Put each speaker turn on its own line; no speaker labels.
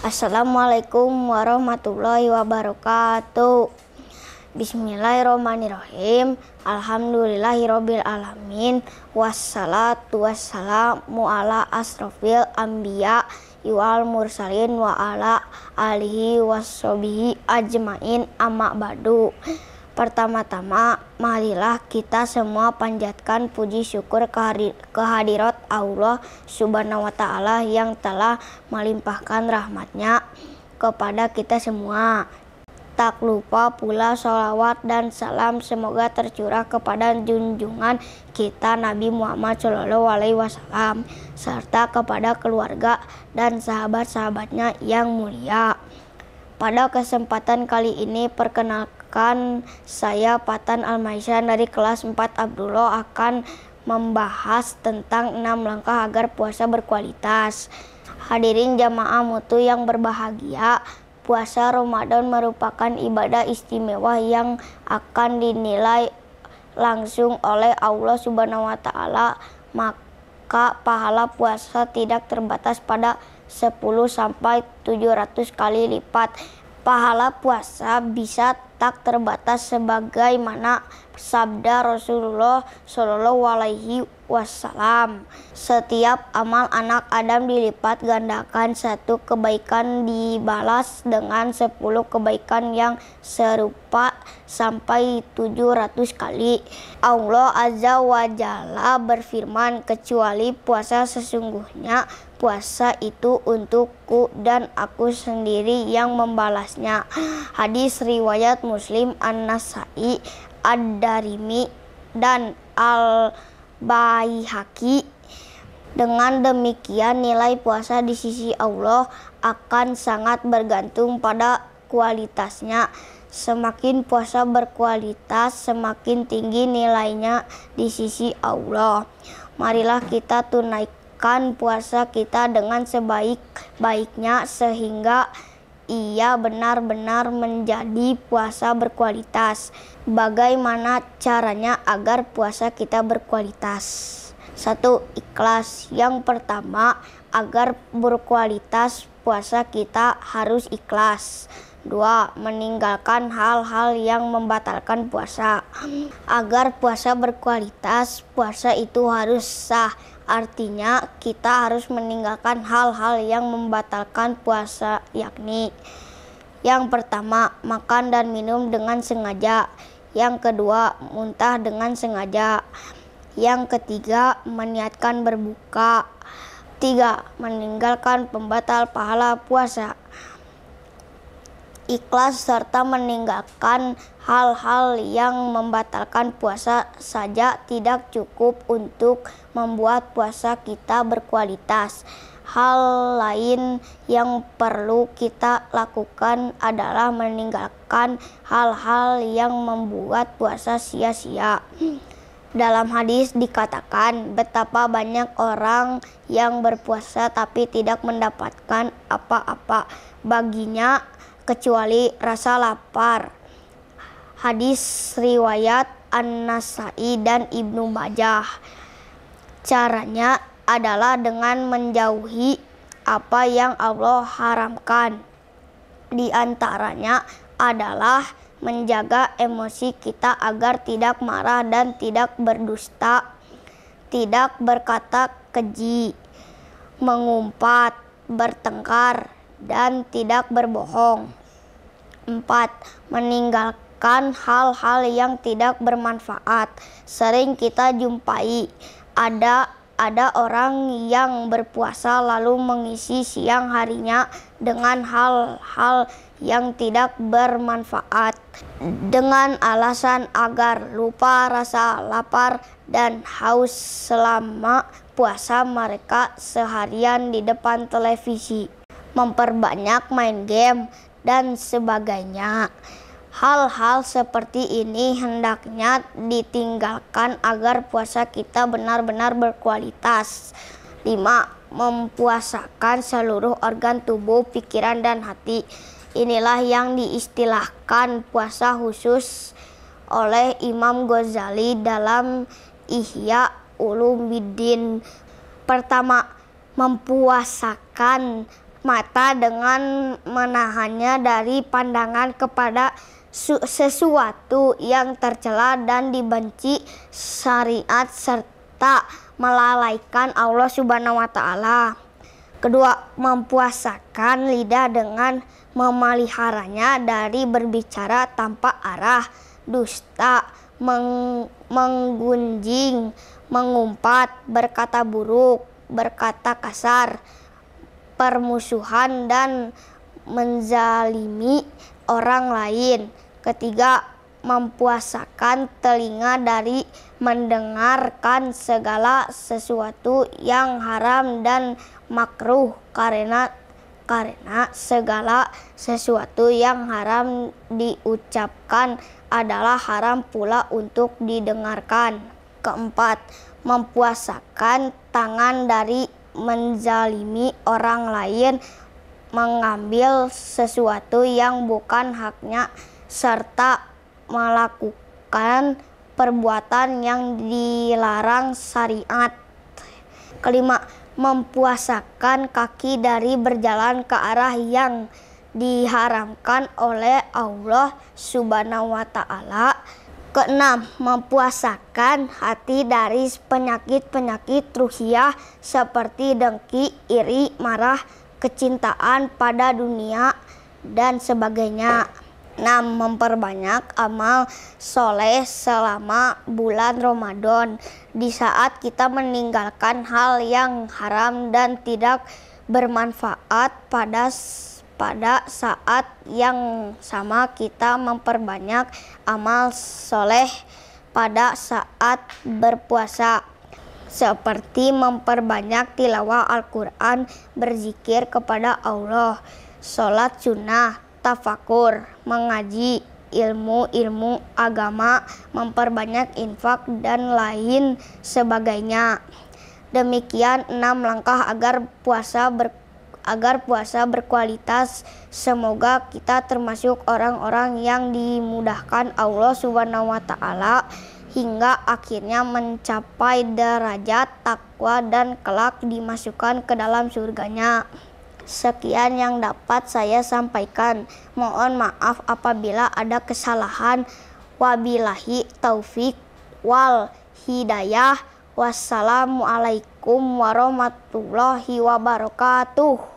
Assalamualaikum warahmatullahi wabarakatuh. Bismillahirrahmanirrahim. Alhamdulillahirabbil alamin. Wassalatu wassalamu ala asrofil anbiya wal mursalin wa ala alihi washabihi ajmain, amma ba'du. Pertama-tama, marilah kita semua panjatkan puji syukur kehadirat Allah Subhanahu wa Ta'ala yang telah melimpahkan rahmatnya kepada kita semua. Tak lupa pula sholawat dan salam semoga tercurah kepada junjungan kita Nabi Muhammad SAW serta kepada keluarga dan sahabat-sahabatnya yang mulia. Pada kesempatan kali ini perkenalkan saya Patan Almaisan dari kelas 4 Abdullah akan membahas tentang 6 langkah agar puasa berkualitas. Hadirin jamaah mutu yang berbahagia, puasa Ramadan merupakan ibadah istimewa yang akan dinilai langsung oleh Allah Subhanahu wa Ta'ala, maka pahala puasa tidak terbatas pada 10 sampai 700 kali lipat. Pahala puasa bisa tak terbatas sebagaimana sabda Rasulullah Shallallahu Alaihi Wasallam. Setiap amal anak Adam dilipat gandakan, satu kebaikan dibalas dengan 10 kebaikan yang serupa sampai 700 kali. Allah Azza wa Jalla berfirman, kecuali puasa sesungguhnya puasa itu untukku dan aku sendiri yang membalasnya. Hadis riwayat Muslim, An-Nasai, Ad-Darimi, dan Al-Baihaqi. Dengan demikian nilai puasa di sisi Allah akan sangat bergantung pada kualitasnya. Semakin puasa berkualitas, semakin tinggi nilainya di sisi Allah. Marilah kita tunaikan puasa kita dengan sebaik-baiknya sehingga ia benar-benar menjadi puasa berkualitas. Bagaimana caranya agar puasa kita berkualitas? 1. Ikhlas. Yang pertama, agar berkualitas puasa kita harus ikhlas. 2. Meninggalkan hal-hal yang membatalkan puasa. Agar puasa berkualitas, puasa itu harus sah. Artinya kita harus meninggalkan hal-hal yang membatalkan puasa, yakni yang pertama, makan dan minum dengan sengaja. Yang kedua, muntah dengan sengaja. Yang ketiga, meniatkan berbuka. 3. Meninggalkan pembatal pahala puasa. Ikhlas serta meninggalkan hal-hal yang membatalkan puasa saja tidak cukup untuk membuat puasa kita berkualitas. Hal lain yang perlu kita lakukan adalah meninggalkan hal-hal yang membuat puasa sia-sia. Dalam hadis dikatakan, betapa banyak orang yang berpuasa tapi tidak mendapatkan apa-apa baginya kecuali rasa lapar. Hadis riwayat An-Nasai dan Ibnu Majah. Caranya adalah dengan menjauhi apa yang Allah haramkan. Di antaranya adalah menjaga emosi kita agar tidak marah dan tidak berdusta, tidak berkata keji, mengumpat, bertengkar, dan tidak berbohong. 4. Meninggalkan hal-hal yang tidak bermanfaat. Sering kita jumpai ada orang yang berpuasa lalu mengisi siang harinya dengan hal-hal yang tidak bermanfaat dengan alasan agar lupa rasa lapar dan haus. Selama puasa mereka seharian di depan televisi, memperbanyak main game, dan sebagainya. Hal-hal seperti ini hendaknya ditinggalkan agar puasa kita benar-benar berkualitas. 5. Mempuasakan seluruh organ tubuh, pikiran, dan hati. Inilah yang diistilahkan puasa khusus oleh Imam Ghazali dalam Ihya Ulumuddin. Pertama, mempuasakan mata dengan menahannya dari pandangan kepada sesuatu yang tercela dan dibenci syariat serta melalaikan Allah Subhanahu wa Ta'ala. Kedua, mempuasakan lidah dengan memeliharanya dari berbicara tanpa arah, dusta, menggunjing, mengumpat, berkata buruk, berkata kasar, permusuhan, dan menzalimi orang lain. Ketiga, mempuasakan telinga dari mendengarkan segala sesuatu yang haram dan makruh karena segala sesuatu yang haram diucapkan adalah haram pula untuk didengarkan. Keempat, mempuasakan tangan dari menzalimi orang lain, mengambil sesuatu yang bukan haknya, serta melakukan perbuatan yang dilarang syariat. Kelima, mempuasakan kaki dari berjalan ke arah yang diharamkan oleh Allah Subhanahu wa Ta'ala. Keenam, mempuasakan hati dari penyakit-penyakit ruhiyah seperti dengki, iri, marah, kecintaan pada dunia, dan sebagainya. 6. Memperbanyak amal soleh selama bulan Ramadan, di saat kita meninggalkan hal yang haram dan tidak bermanfaat. Pada saat yang sama kita memperbanyak amal soleh pada saat berpuasa, seperti memperbanyak tilawah Al-Quran, berzikir kepada Allah, sholat sunnah, tafakur, mengaji ilmu agama, memperbanyak infak, dan lain sebagainya. Demikian 6 langkah agar puasa berkualitas. Semoga kita termasuk orang-orang yang dimudahkan Allah Subhanahu wa Ta'ala hingga akhirnya mencapai derajat takwa dan kelak dimasukkan ke dalam surganya. Sekian yang dapat saya sampaikan. Mohon maaf apabila ada kesalahan. Wabillahi taufik wal hidayah. Wassalamualaikum warahmatullahi wabarakatuh.